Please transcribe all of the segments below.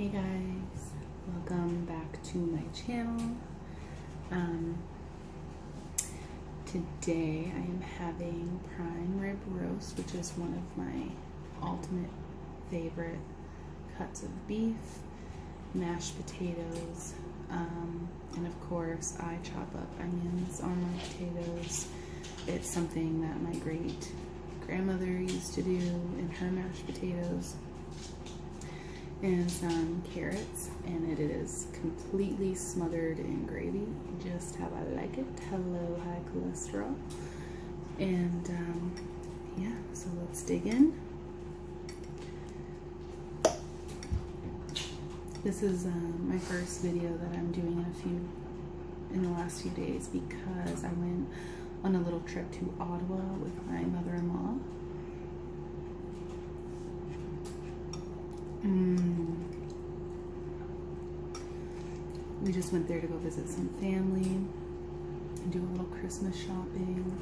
Hey guys, welcome back to my channel. Today I am having prime rib roast, which is one of my ultimate favorite cuts of beef, mashed potatoes, and of course I chop up onions on my potatoes. It's something that my great grandmother used to do in her mashed potatoes. And some carrots, and it is completely smothered in gravy, just how I like it. Hello, high cholesterol. And yeah, so let's dig in. This is my first video that I'm doing in the last few days because I went on a little trip to Ottawa with my mother-in-law. We just went there to go visit some family and do a little Christmas shopping.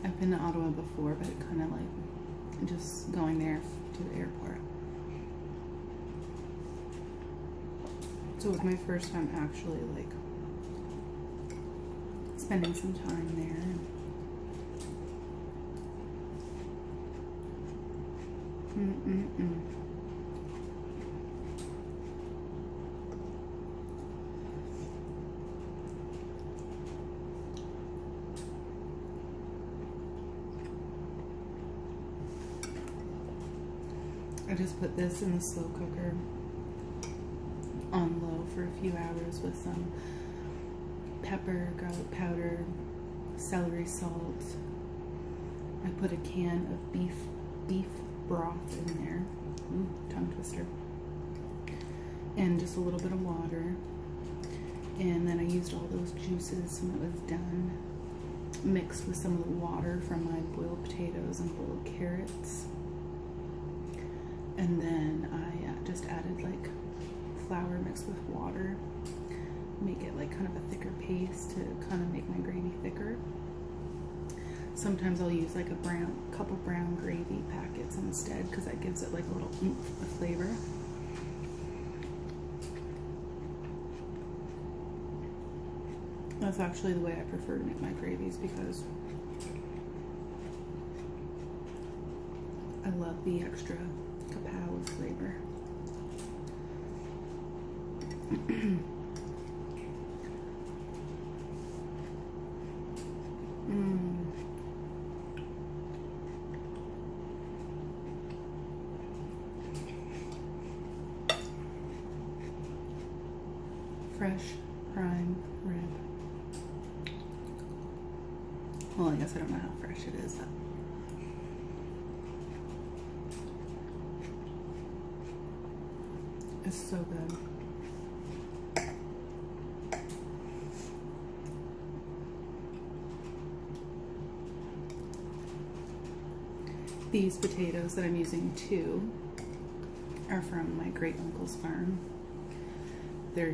I've been to Ottawa before, but it kind of like just going there to the airport. So it was my first time actually like spending some time there. I just put this in the slow cooker on low for a few hours with some pepper, garlic powder, celery salt. I put a can of beef broth in there. Tongue twister. And just a little bit of water. And then I used all those juices when it was done, mixed with some of the water from my boiled potatoes and boiled carrots. And then I just added like flour mixed with water, make it like kind of a thicker paste to kind of make my gravy thicker. Sometimes I'll use like a couple brown gravy packets instead because that gives it like a little oomph of flavor. That's actually the way I prefer to make my gravies because I love the extra kapow of flavor. Fresh prime rib. Well, I guess I don't know how fresh it is, but it's so good. These potatoes that I'm using too are from my great uncle's farm. They're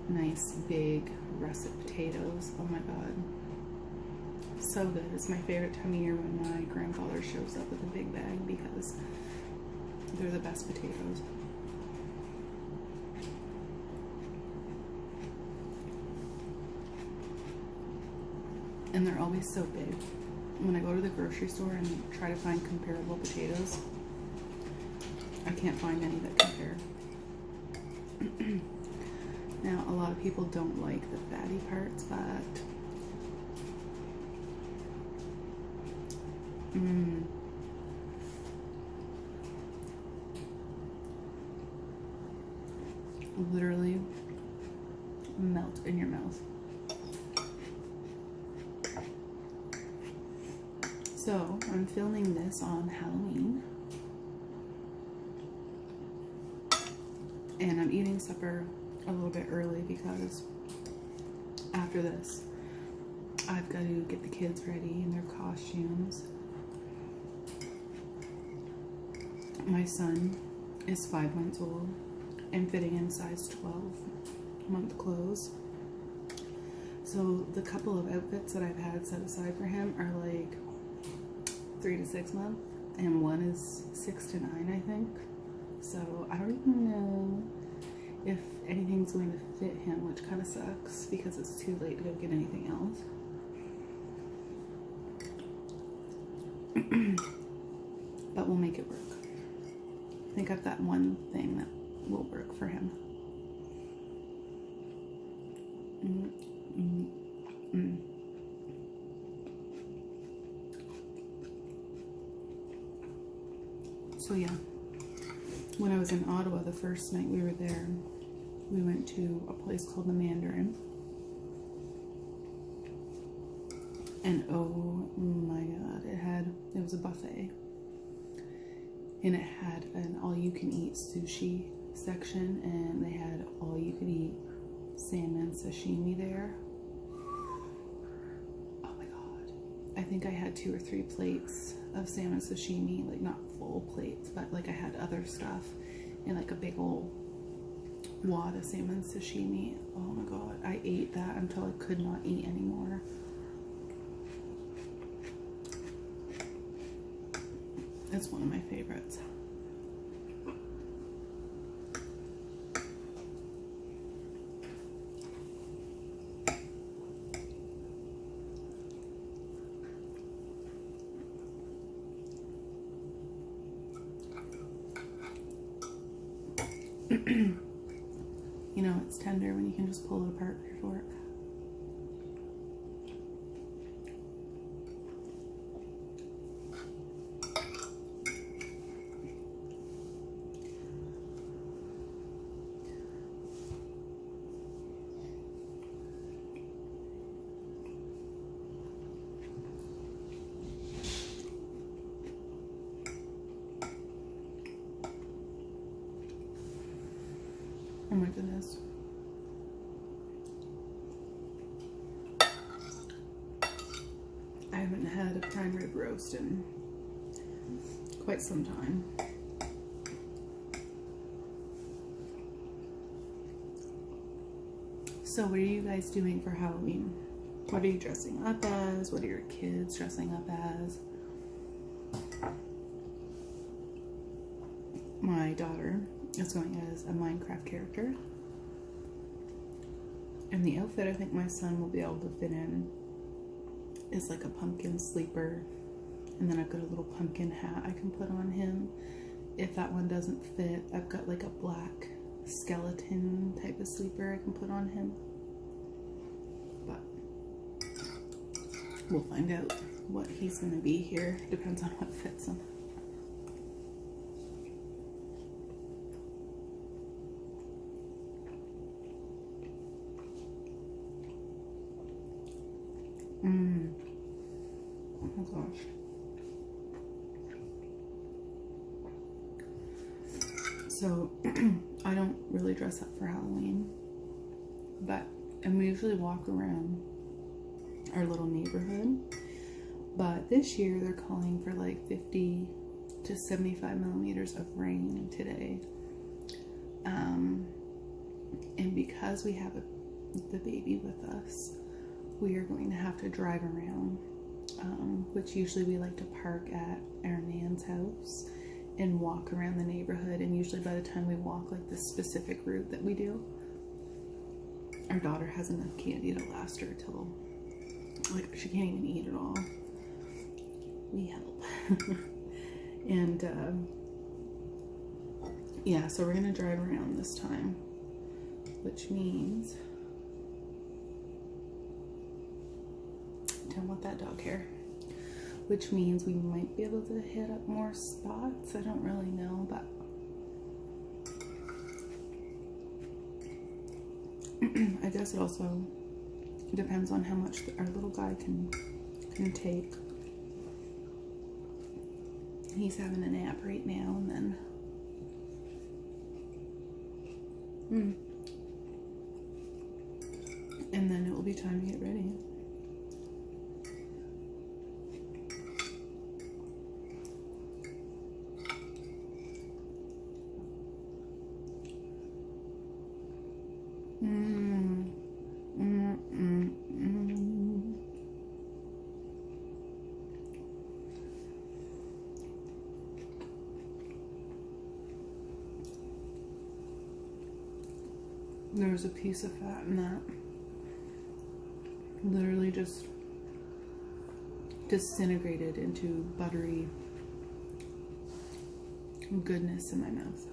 nice big russet potatoes. Oh my god, so good. It's my favorite time of year when my grandfather shows up with a big bag because they're the best potatoes. And they're always so big. When I go to the grocery store and try to find comparable potatoes, I can't find any that compare. Now, a lot of people don't like the fatty parts, but literally melt in your mouth. So, I'm filming this on Halloween, and I'm eating supper a little bit early because after this, I've got to get the kids ready in their costumes. My son is 5 months old and fitting in size 12 month clothes. So the couple of outfits that I've had set aside for him are like 3 to 6 months, and one is 6 to 9, I think. So I don't even know if anything's going to fit him, which kind of sucks because it's too late to go get anything else. But we'll make it work. I think I've got one thing that will work for him. So yeah, when I was in Ottawa the first night we were there, we went to a place called the Mandarin. And oh my god, it was a buffet. And it had an all-you-can-eat sushi section, and they had all-you-could-eat salmon sashimi there. Oh my god. I think I had 2 or 3 plates of salmon sashimi, like not full plates, but like I had other stuff, and like a big old wad of salmon sashimi. Oh my god, I ate that until I could not eat anymore. It's one of my favorites. You know, it's tender when you can just pull it apart with your fork. Oh my goodness. I haven't had a prime rib roast in quite some time. So what are you guys doing for Halloween? What are you dressing up as? What are your kids dressing up as? My daughter is going as a Minecraft character. And the outfit I think my son will be able to fit in is like a pumpkin sleeper. And then I've got a little pumpkin hat I can put on him. If that one doesn't fit, I've got like a black skeleton type of sleeper I can put on him. But we'll find out what he's going to be here. Depends on what fits him. Oh my gosh. So I don't really dress up for Halloween, and we usually walk around our little neighborhood. But this year they're calling for like 50 to 75 millimeters of rain today. And because we have the baby with us, we are going to have to drive around, which usually we like to park at our nan's house and walk around the neighborhood. And usually by the time we walk like this specific route that we do, our daughter has enough candy to last her till, like, she can't even eat it all. We help. And yeah, so we're gonna drive around this time, which means don't want that dog hair, which means we might be able to hit up more spots. I don't really know, but I guess it also depends on how much our little guy can take. He's having a nap right now, and then and then it will be time to get ready. There was a piece of fat in that. Literally just disintegrated into buttery goodness in my mouth.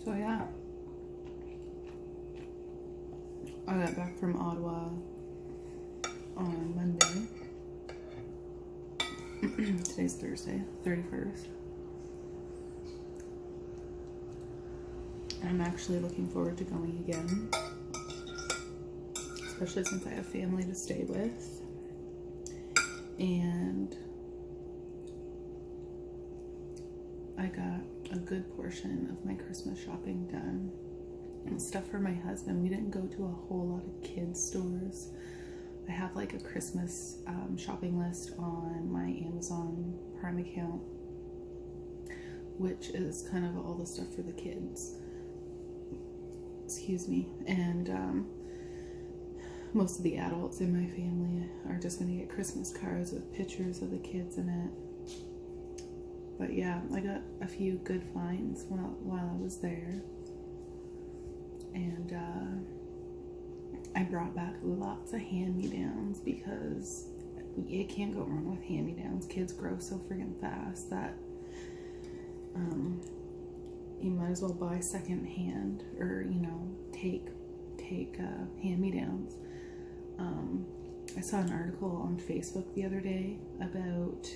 So yeah, I got back from Ottawa on Monday. Today's Thursday, 31st. I'm actually looking forward to going again, especially since I have family to stay with. And I got a good portion of my Christmas shopping done. And stuff for my husband. We didn't go to a whole lot of kids stores. I have like a Christmas shopping list on my Amazon Prime account, which is kind of all the stuff for the kids. Excuse me. And most of the adults in my family are just going to get Christmas cards with pictures of the kids in it. But yeah, I got a few good finds while I was there. And I brought back lots of hand-me-downs because it can't go wrong with hand-me-downs. Kids grow so friggin' fast that you might as well buy second-hand, or you know, take hand-me-downs. I saw an article on Facebook the other day about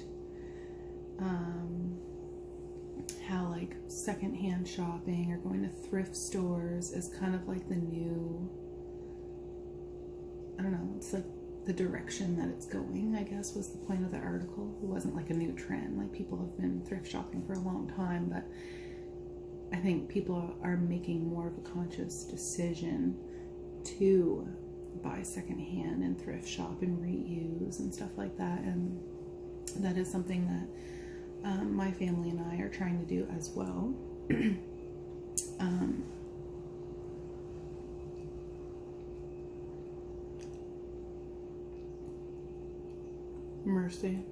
how like second-hand shopping or going to thrift stores is kind of like the new, I don't know, it's like the direction that it's going, I guess, was the point of the article. It wasn't like a new trend. Like, people have been thrift shopping for a long time, but I think people are making more of a conscious decision to buy secondhand and thrift shop and reuse and stuff like that. And that is something that my family and I are trying to do as well. Mercy.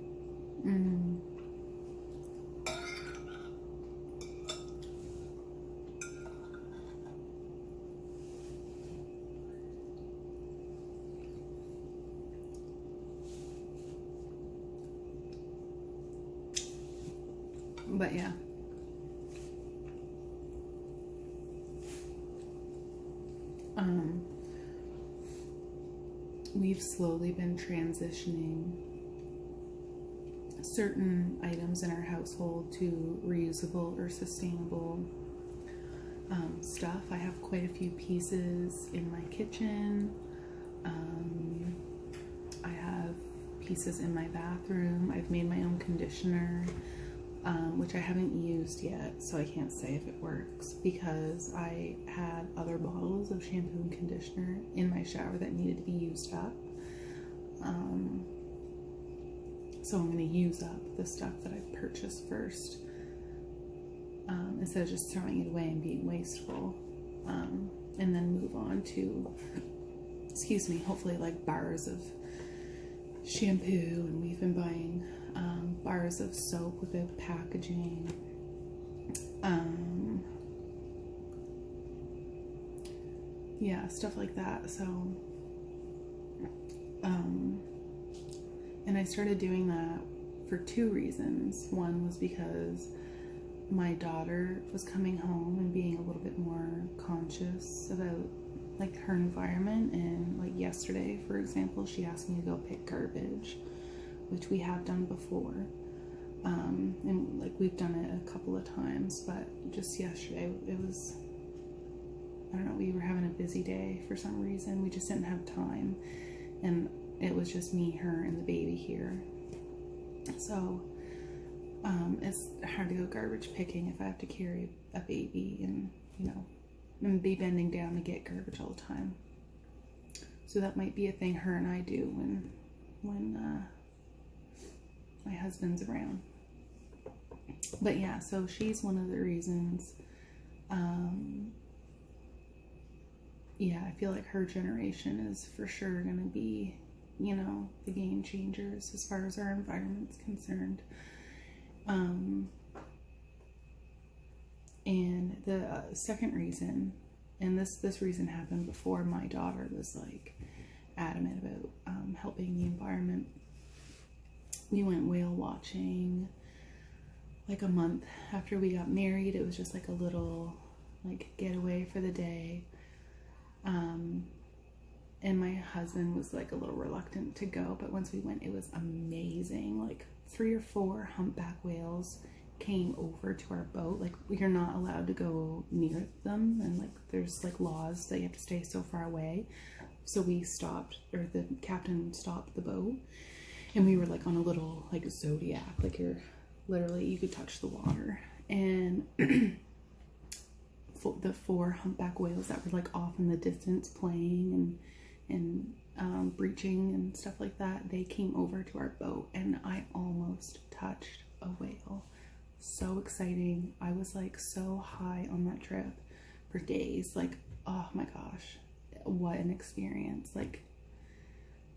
But yeah. We've slowly been transitioning certain items in our household to reusable or sustainable stuff. I have quite a few pieces in my kitchen. I have pieces in my bathroom. I've made my own conditioner, which I haven't used yet, so I can't say if it works, because I had other bottles of shampoo and conditioner in my shower that needed to be used up. So I'm going to use up the stuff that I've purchased first, instead of just throwing it away and being wasteful, and then move on to, excuse me, hopefully like bars of shampoo. And we've been buying bars of soap with the packaging, yeah, stuff like that. So and I started doing that for two reasons. One was because my daughter was coming home and being a little bit more conscious about like her environment, and like yesterday, for example, she asked me to go pick garbage, which we have done before, and like we've done it a couple of times, but just yesterday it was, I don't know, we were having a busy day for some reason. We just didn't have time, and it was just me, her, and the baby here. So it's hard to go garbage picking if I have to carry a baby and, you know, and be bending down to get garbage all the time. So that might be a thing her and I do when my husband's around. But yeah, so she's one of the reasons. Yeah, I feel like her generation is for sure going to be you know, the game changers as far as our environment's concerned. And the second reason, and this reason happened before my daughter was like adamant about helping the environment. We went whale watching like a month after we got married. It was just like a little like getaway for the day. And my husband was like a little reluctant to go, but once we went, it was amazing. Like 3 or 4 humpback whales came over to our boat. Like, you're not allowed to go near them, and like there's like laws that you have to stay so far away. So we stopped, or the captain stopped the boat, and we were like on a little like zodiac, like you're literally, you could touch the water. And the 4 humpback whales that were like off in the distance playing and breaching and stuff like that, they came over to our boat, and I almost touched a whale. So exciting. I was like so high on that trip for days. Like, oh my gosh, what an experience. Like,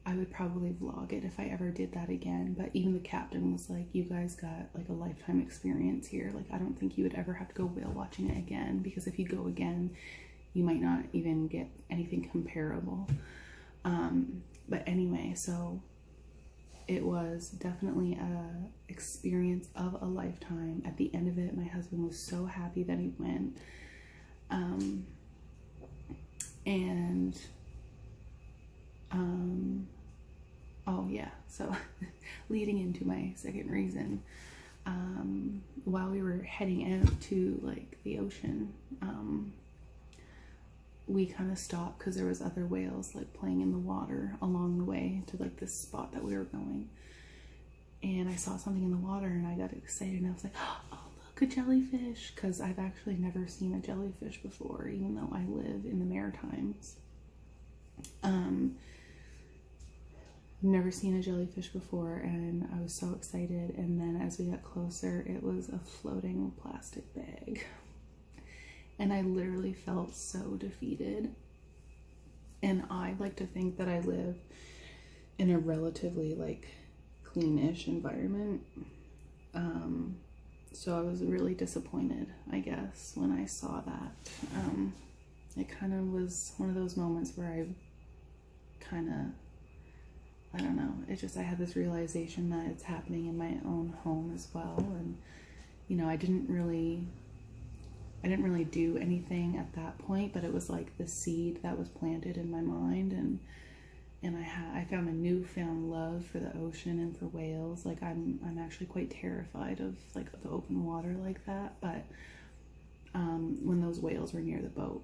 I would probably vlog it if I ever did that again. But even the captain was like, you guys got like a lifetime experience here. Like, I don't think you would ever have to go whale watching it again, because if you go again, you might not even get anything comparable. But anyway, so it was definitely a experience of a lifetime. At the end of it, my husband was so happy that he went. Oh yeah, so leading into my second reason, while we were heading out to like the ocean, we kind of stopped because there was other whales like playing in the water along the way to like this spot that we were going. And I saw something in the water and I got excited, and I was like, oh look, a jellyfish, because I've actually never seen a jellyfish before, even though I live in the Maritimes. Never seen a jellyfish before, and I was so excited. And then as we got closer, it was a floating plastic bag. And I literally felt so defeated. And I like to think that I live in a relatively like cleanish environment. So I was really disappointed, I guess, when I saw that. It kind of was one of those moments where I kind of, I don't know, it just, I had this realization that it's happening in my own home as well. And, you know, I didn't really do anything at that point, but it was like the seed that was planted in my mind, and I found a newfound love for the ocean and for whales. Like, I'm actually quite terrified of like the open water like that, but when those whales were near the boat,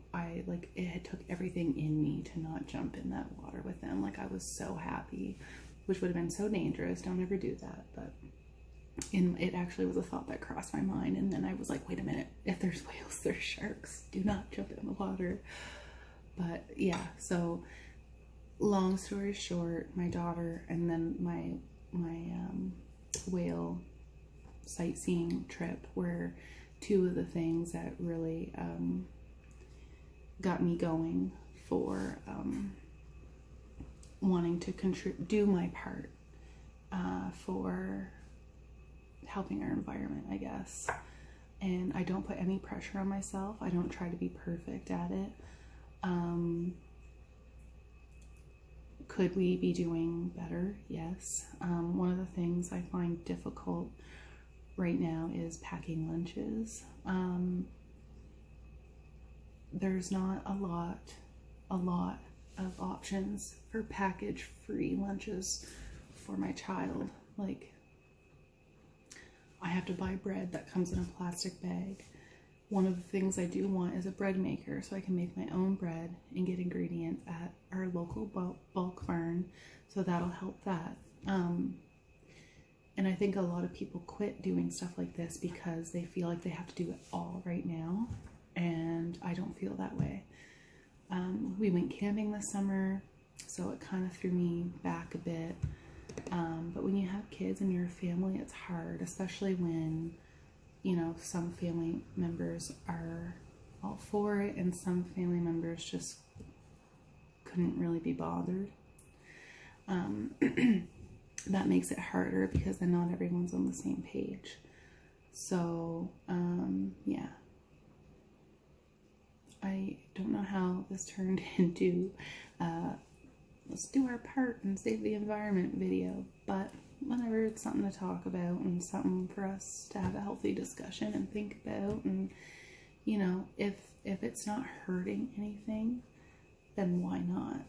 it took everything in me to not jump in that water with them. Like, I was so happy, which would have been so dangerous. Don't ever do that. But it actually was a thought that crossed my mind, and then I was like, wait a minute, if there's whales, there's sharks. Do not jump in the water. But yeah, so long story short, my daughter and then my whale sightseeing trip were 2 of the things that really got me going for wanting to do my part for helping our environment, I guess. And I don't put any pressure on myself. I don't try to be perfect at it. Could we be doing better? Yes. One of the things I find difficult right now is packing lunches. There's not a lot of options for package-free lunches for my child. Like, I have to buy bread that comes in a plastic bag. One of the things I do want is a bread maker, so I can make my own bread and get ingredients at our local bulk barn, so that'll help that. And I think a lot of people quit doing stuff like this because they feel like they have to do it all right now, and I don't feel that way. We went camping this summer, so it kind of threw me back a bit. But when you have kids and you're a family, it's hard, especially when, you know, some family members are all for it and some family members just couldn't really be bothered. that makes it harder because then not everyone's on the same page. So, yeah. I don't know how this turned into, let's do our part and save the environment video, but whenever, it's something to talk about and something for us to have a healthy discussion and think about. And, you know, if it's not hurting anything, then why not?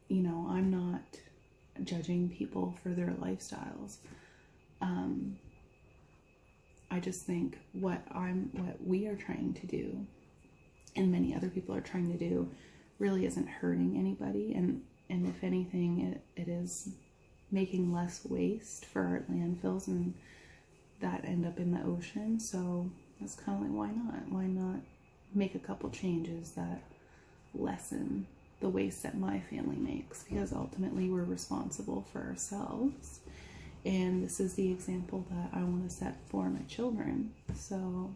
You know, I'm not judging people for their lifestyles. I just think what we are trying to do, and many other people are trying to do, really isn't hurting anybody. And if anything, it is making less waste for our landfills and that end up in the ocean. So that's kind of like, why not? Why not make a couple changes that lessen the waste that my family makes? Because ultimately we're responsible for ourselves. And this is the example that I want to set for my children. So,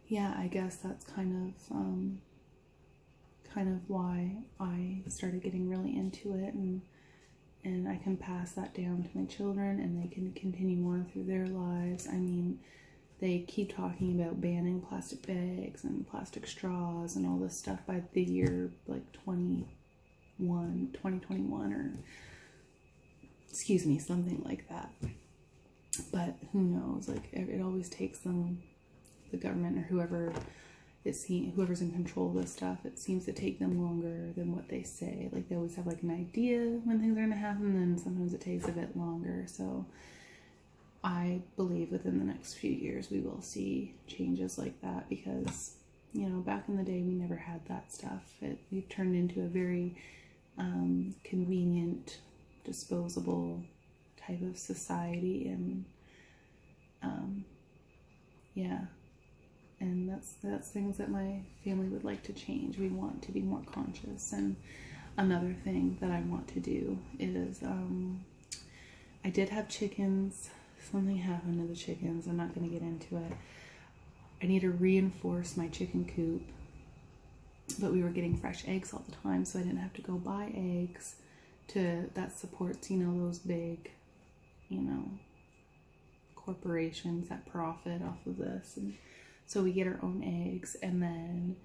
yeah, I guess that's kind of why I started getting really into it, and I can pass that down to my children, and they can continue on through their lives. I mean, they keep talking about banning plastic bags and plastic straws and all this stuff by the year like 2021 or excuse me, something like that. But who knows? Like, it always takes them, the government or whoever's in control of this stuff, it seems to take them longer than what they say. Like, they always have like an idea when things are going to happen, and sometimes it takes a bit longer. So I believe within the next few years we will see changes like that, because, you know, back in the day we never had that stuff. We've turned into a very convenient, disposable type of society, and yeah, and that's things that my family would like to change. We want to be more conscious. And another thing that I want to do is I did have chickens. Something happened to the chickens. I'm not going to get into it. I need to reinforce my chicken coop, but we were getting fresh eggs all the time, so I didn't have to go buy eggs that supports, you know, those big, you know, corporations that profit off of this. And so we get our own eggs, and then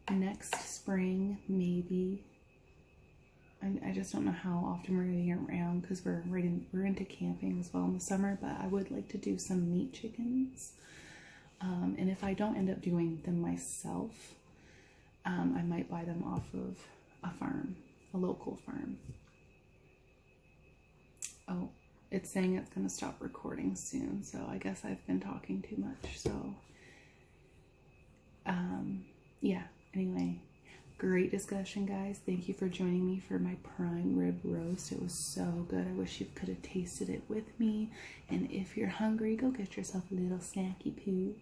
next spring, maybe, I just don't know how often we're going to get around, because we're into camping as well in the summer, but I would like to do some meat chickens. And if I don't end up doing them myself, I might buy them off of a farm, a local farm. Oh, it's saying it's going to stop recording soon, so I guess I've been talking too much. So, yeah, anyway, great discussion, guys. Thank you for joining me for my prime rib roast. It was so good. I wish you could have tasted it with me. And if you're hungry, go get yourself a little snacky poo.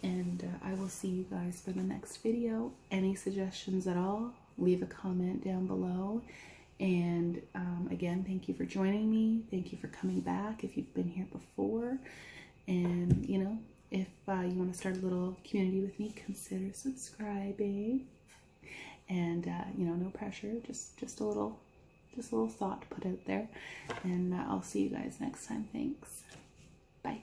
And I will see you guys for the next video. Any suggestions at all, leave a comment down below. And again, thank you for joining me. Thank you for coming back if you've been here before. And, you know, if you want to start a little community with me, consider subscribing. And, you know, no pressure, just a little thought to put out there. And I'll see you guys next time. Thanks. Bye.